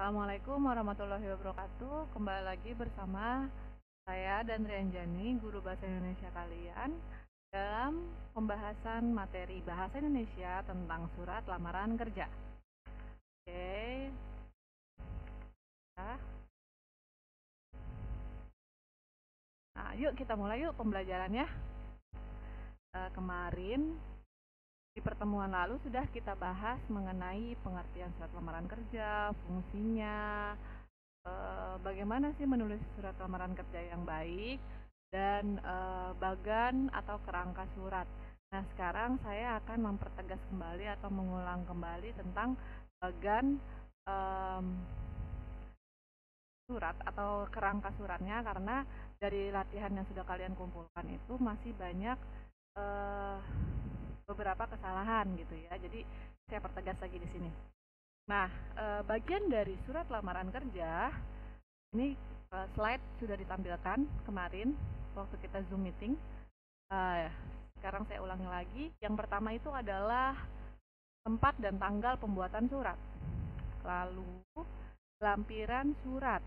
Assalamualaikum warahmatullahi wabarakatuh. Kembali lagi bersama saya dan Rianjani, guru bahasa Indonesia kalian, dalam pembahasan materi bahasa Indonesia tentang surat lamaran kerja. Oke, ya. Nah, yuk kita mulai yuk pembelajarannya. Kemarin di pertemuan lalu sudah kita bahas mengenai pengertian surat lamaran kerja, fungsinya, bagaimana sih menulis surat lamaran kerja yang baik, dan bagan atau kerangka surat. Nah, sekarang saya akan mempertegas kembali atau mengulang kembali tentang bagan surat atau kerangka suratnya, karena dari latihan yang sudah kalian kumpulkan itu masih banyak beberapa kesalahan gitu ya. Jadi saya pertegas lagi di sini. Nah, bagian dari surat lamaran kerja ini slide sudah ditampilkan kemarin waktu kita Zoom meeting. Sekarang saya ulangi lagi. Yang pertama itu adalah tempat dan tanggal pembuatan surat. Lalu lampiran surat.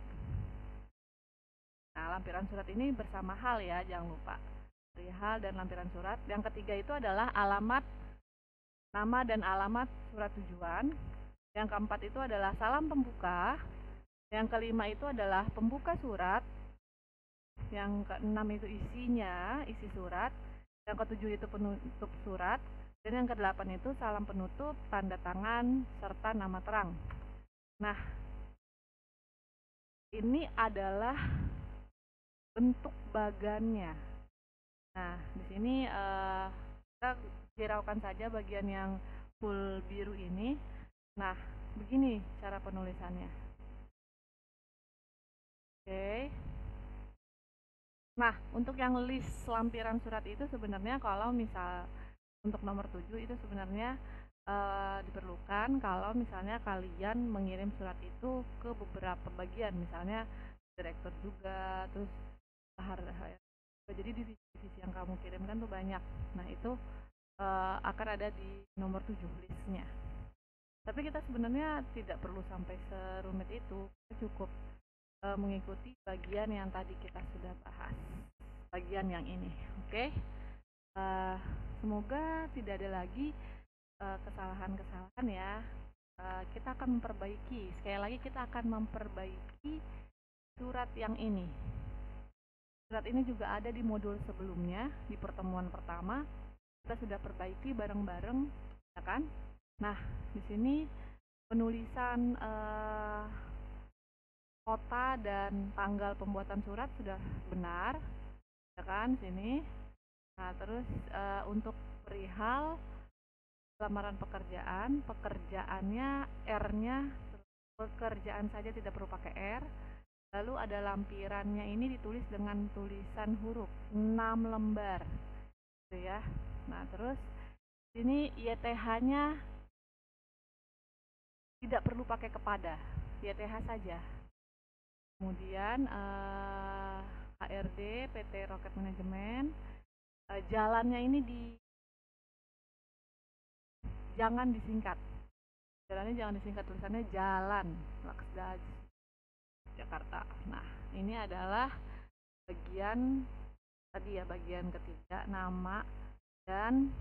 Nah, lampiran surat ini bersama hal ya, jangan lupa. Perihal dan lampiran surat. Yang ketiga itu adalah alamat, nama dan alamat surat tujuan. Yang keempat itu adalah salam pembuka. Yang kelima itu adalah pembuka surat. Yang keenam itu isinya, isi surat. Yang ketujuh itu penutup surat. Dan yang kedelapan itu salam penutup, tanda tangan, serta nama terang. Nah, ini adalah bentuk bagannya. Nah, di sini kita hiraukan saja bagian yang full biru ini. Nah, begini cara penulisannya. Oke. Nah, untuk yang list lampiran surat itu sebenarnya kalau misal untuk nomor 7 itu sebenarnya diperlukan kalau misalnya kalian mengirim surat itu ke beberapa bagian, misalnya direktur juga, terus jadi divisi yang kamu kirimkan tuh banyak. Nah, itu akan ada di nomor 7 listnya. Tapi kita sebenarnya tidak perlu sampai serumit itu, cukup mengikuti bagian yang tadi kita sudah bahas, bagian yang ini. Oke. Semoga tidak ada lagi kesalahan-kesalahan ya. Kita akan memperbaiki, sekali lagi kita akan memperbaiki surat yang ini. Surat ini juga ada di modul sebelumnya, di pertemuan pertama kita sudah perbaiki bareng-bareng, ya kan? Nah, di sini penulisan kota dan tanggal pembuatan surat sudah benar, ya kan? Sini. Nah, terus untuk perihal lamaran pekerjaan, pekerjaannya R-nya pekerjaan saja, tidak perlu pakai R. Lalu ada lampirannya, ini ditulis dengan tulisan huruf 6 lembar gitu ya. Nah, terus ini YTH-nya tidak perlu pakai kepada, YTH saja. Kemudian HRD PT Rocket Management, jalannya ini jangan disingkat. Jalannya jangan disingkat, tulisannya Jalan Laksda Jakarta. Nah, ini adalah bagian tadi ya, bagian ketiga, nama dan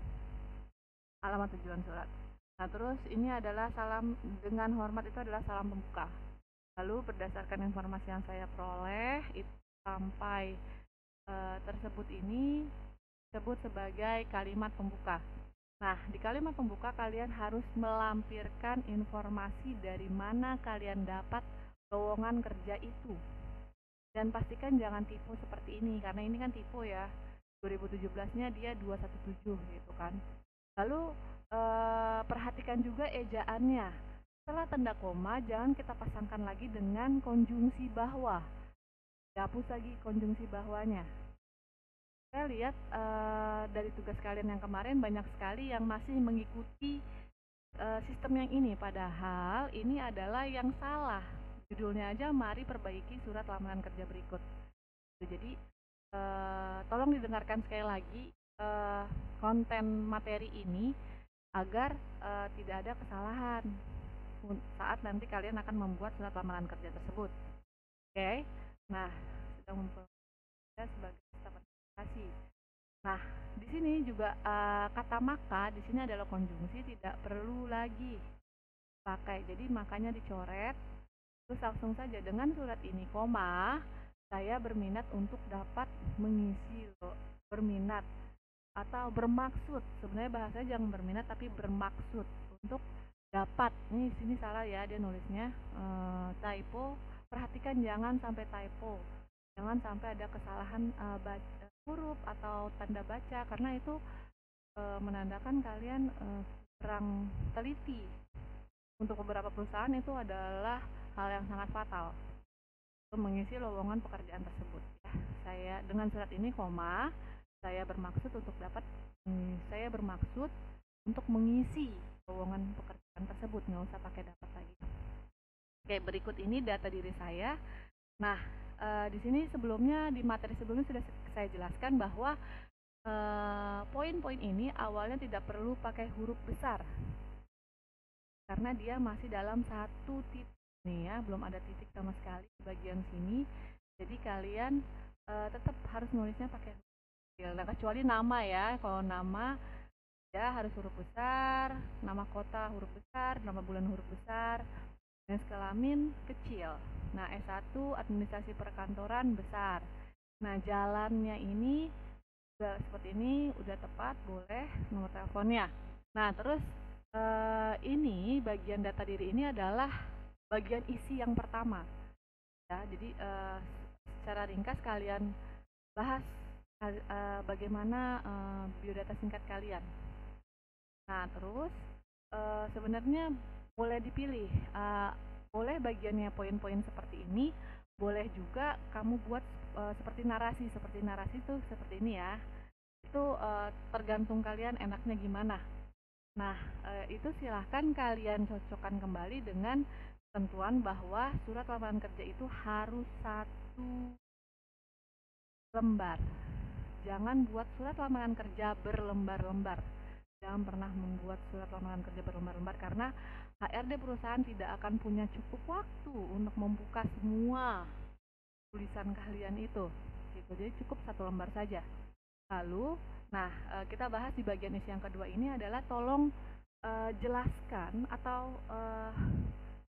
alamat tujuan surat. Nah, terus ini adalah salam dengan hormat, itu adalah salam pembuka. Lalu berdasarkan informasi yang saya peroleh, itu sampai tersebut ini disebut sebagai kalimat pembuka. Nah, di kalimat pembuka kalian harus melampirkan informasi dari mana kalian dapat lowongan kerja itu. Dan pastikan jangan tipe seperti ini, karena ini kan tipe ya. 2017-nya dia 217 gitu kan. Lalu perhatikan juga ejaannya. Setelah tanda koma, jangan kita pasangkan lagi dengan konjungsi bahwa. Dihapus lagi konjungsi bahwanya. Saya lihat dari tugas kalian yang kemarin banyak sekali yang masih mengikuti sistem yang ini, padahal ini adalah yang salah. Judulnya aja mari perbaiki surat lamaran kerja berikut. Jadi tolong didengarkan sekali lagi konten materi ini agar tidak ada kesalahan. saat nanti kalian akan membuat surat lamaran kerja tersebut. Oke. Nah, sudah memperoleh sebagai staf administrasi. Nah, di sini juga kata maka di sini adalah konjungsi, tidak perlu lagi pakai. Jadi makanya dicoret. Terus langsung saja dengan surat ini koma, saya berminat untuk dapat mengisi loh. Berminat atau bermaksud. Sebenarnya bahasanya jangan berminat tapi bermaksud untuk dapat. Nih sini salah ya dia nulisnya, typo. Perhatikan jangan sampai typo. Jangan sampai ada kesalahan huruf atau tanda baca karena itu menandakan kalian kurang teliti. Untuk beberapa perusahaan itu adalah hal yang sangat fatal untuk mengisi lowongan pekerjaan tersebut. Ya, saya dengan surat ini koma, saya bermaksud untuk mengisi lowongan pekerjaan tersebut, nggak usah pakai dapat lagi. Oke, berikut ini data diri saya. Nah, di sini di materi sebelumnya sudah saya jelaskan bahwa poin-poin ini awalnya tidak perlu pakai huruf besar karena dia masih dalam satu titik nih ya, belum ada titik sama sekali di bagian sini. Jadi kalian tetap harus nulisnya pakai huruf kecil. Nah, kecuali nama ya. Kalau nama ya harus huruf besar, nama kota huruf besar, nama bulan huruf besar, jenis kelamin kecil. Nah, S1 administrasi perkantoran besar. Nah, jalannya ini udah seperti ini, udah tepat, boleh nomor teleponnya. Nah, terus ini bagian data diri ini adalah bagian isi yang pertama ya. Jadi secara ringkas kalian bahas bagaimana biodata singkat kalian. Nah, terus sebenarnya boleh dipilih, boleh bagiannya poin-poin seperti ini, boleh juga kamu buat seperti narasi itu seperti ini ya. Itu tergantung kalian enaknya gimana. Nah, itu silahkan kalian cocokkan kembali dengan ketentuan bahwa surat lamaran kerja itu harus 1 lembar. Jangan buat surat lamaran kerja berlembar-lembar. Jangan pernah membuat surat lamaran kerja berlembar-lembar karena HRD perusahaan tidak akan punya cukup waktu untuk membuka semua tulisan kalian itu. Gitu. Jadi cukup 1 lembar saja. Lalu, kita bahas di bagian isi yang kedua ini adalah tolong jelaskan atau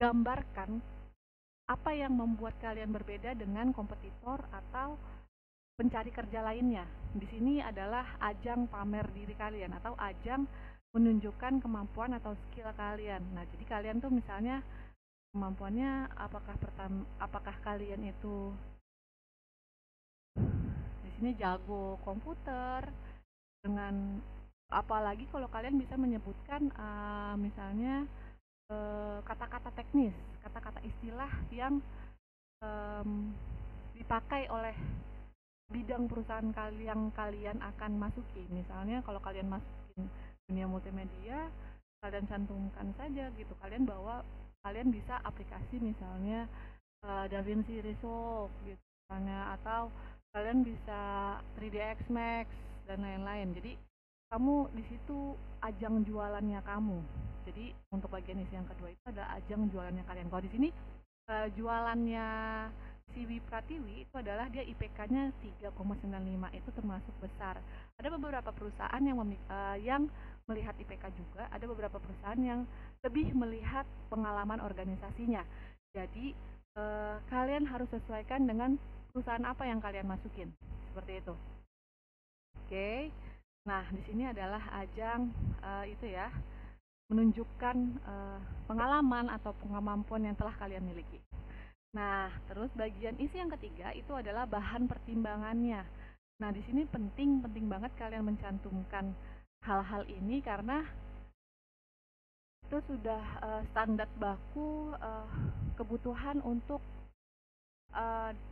gambarkan apa yang membuat kalian berbeda dengan kompetitor atau pencari kerja lainnya. Di sini adalah ajang pamer diri kalian atau ajang menunjukkan kemampuan atau skill kalian. Nah, jadi kalian tuh misalnya kemampuannya apakah kalian itu di sini jago komputer dengan apalagi kalau kalian bisa menyebutkan misalnya kata-kata teknis, kata-kata istilah yang dipakai oleh bidang perusahaan yang kalian akan masuki. Misalnya kalau kalian masukin dunia multimedia, kalian cantumkan saja gitu. Kalian bisa aplikasi misalnya DaVinci Resolve gitu misalnya, atau kalian bisa 3ds Max dan lain-lain. Jadi kamu di situ ajang jualannya kamu. Jadi untuk bagian isi yang kedua itu ada ajang jualannya kalian. Kalau di sini jualannya Siwi Pratiwi itu adalah dia IPK-nya 3,95, itu termasuk besar. Ada beberapa perusahaan yang melihat IPK juga, ada beberapa perusahaan yang lebih melihat pengalaman organisasinya. Jadi kalian harus sesuaikan dengan perusahaan apa yang kalian masukin, seperti itu. Oke. Nah, di sini adalah ajang itu ya, menunjukkan pengalaman atau kemampuan yang telah kalian miliki. Nah, terus bagian isi yang ketiga itu adalah bahan pertimbangannya. Nah, di sini penting banget kalian mencantumkan hal-hal ini karena itu sudah standar baku kebutuhan untuk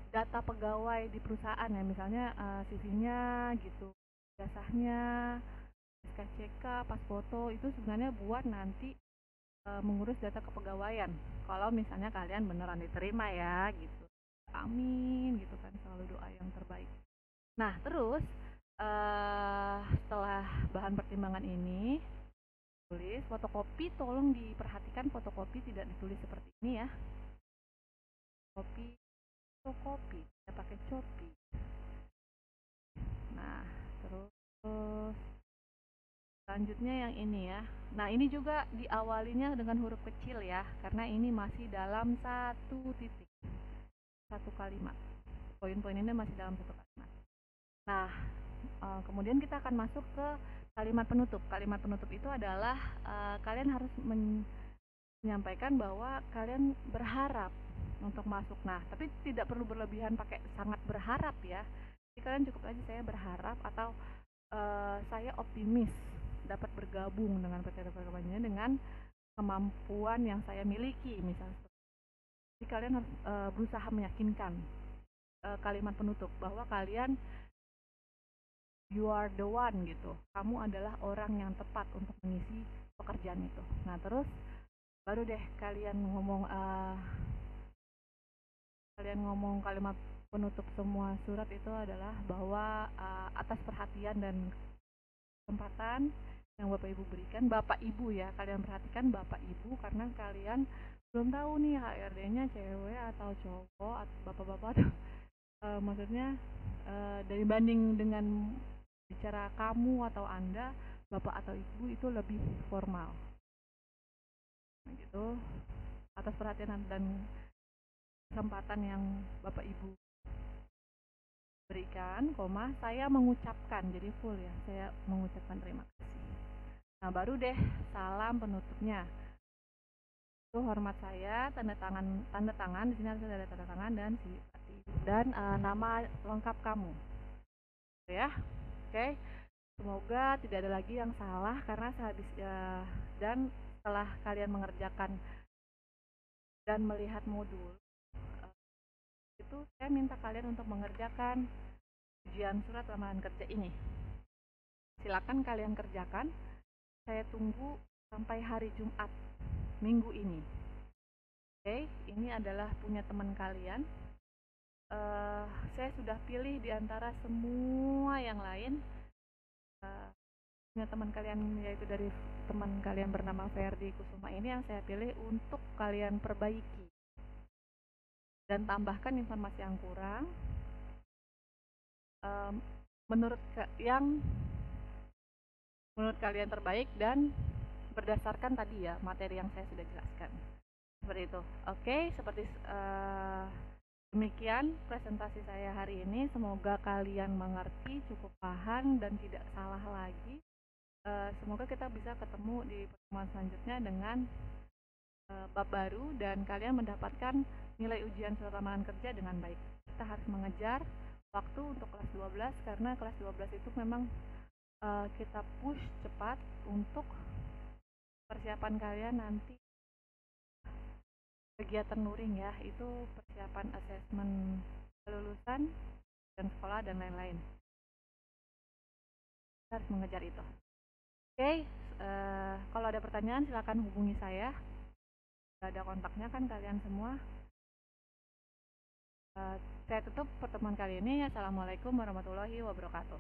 data pegawai di perusahaan ya, misalnya CV-nya gitu, ijazahnya, SKCK, pas foto, itu sebenarnya buat nanti mengurus data kepegawaian. Kalau misalnya kalian beneran diterima ya gitu. Amin gitu kan, selalu doa yang terbaik. Nah, terus setelah bahan pertimbangan ini tulis. Fotokopi tolong diperhatikan, fotokopi tidak ditulis seperti ini ya. Kopi, fotokopi, kita pakai copi. Nah, terus selanjutnya yang ini ya. Nah, ini juga diawalinya dengan huruf kecil ya, karena ini masih dalam satu titik, satu kalimat. Poin-poin ini masih dalam satu kalimat. Nah, kemudian kita akan masuk ke kalimat penutup. Kalimat penutup itu adalah kalian harus menyampaikan bahwa kalian berharap untuk masuk. Nah, tapi tidak perlu berlebihan pakai sangat berharap ya. Jadi kalian cukup aja saya berharap atau saya optimis dapat bergabung dengan PT Perkembangannya dengan kemampuan yang saya miliki misalnya. Jadi kalian harus berusaha meyakinkan kalimat penutup bahwa kalian you are the one gitu. Kamu adalah orang yang tepat untuk mengisi pekerjaan itu. Nah, terus baru deh kalian ngomong kalimat penutup semua surat itu adalah bahwa atas perhatian dan kesempatan yang Bapak Ibu berikan, Bapak Ibu ya, kalian perhatikan Bapak Ibu karena kalian belum tahu nih HRD-nya cewek atau cowok atau bapak-bapak atau maksudnya dari banding dengan bicara kamu atau Anda, Bapak atau Ibu itu lebih formal. Nah, gitu. Atas perhatian dan kesempatan yang Bapak Ibu berikan, saya mengucapkan, jadi full ya, saya mengucapkan terima kasih. Nah, baru deh salam penutupnya. Itu hormat saya, tanda tangan di sini harus ada tanda tangan dan nama lengkap kamu. Ya. Oke. Semoga tidak ada lagi yang salah karena sehabis dan setelah kalian mengerjakan dan melihat modul itu saya minta kalian untuk mengerjakan ujian surat lamaran kerja ini. Silakan kalian kerjakan. Saya tunggu sampai hari Jumat minggu ini. Oke, ini adalah punya teman kalian. Saya sudah pilih di antara semua yang lain. Punya teman kalian yaitu dari teman kalian bernama Ferdi Kusuma ini yang saya pilih untuk kalian perbaiki dan tambahkan informasi yang kurang menurut kalian terbaik dan berdasarkan tadi ya materi yang saya sudah jelaskan seperti itu. Oke, seperti demikian presentasi saya hari ini. Semoga kalian mengerti, cukup paham dan tidak salah lagi. Semoga kita bisa ketemu di pertemuan selanjutnya dengan bab baru dan kalian mendapatkan nilai ujian surat lamaran kerja dengan baik. Kita harus mengejar waktu untuk kelas 12 karena kelas 12 itu memang kita push cepat untuk persiapan kalian nanti kegiatan luring ya, itu persiapan asesmen kelulusan dan sekolah dan lain-lain. Kita harus mengejar itu. Oke, kalau ada pertanyaan silakan hubungi saya. Sudah ada kontaknya kan kalian semua. Saya tutup pertemuan kali ini. Assalamualaikum warahmatullahi wabarakatuh.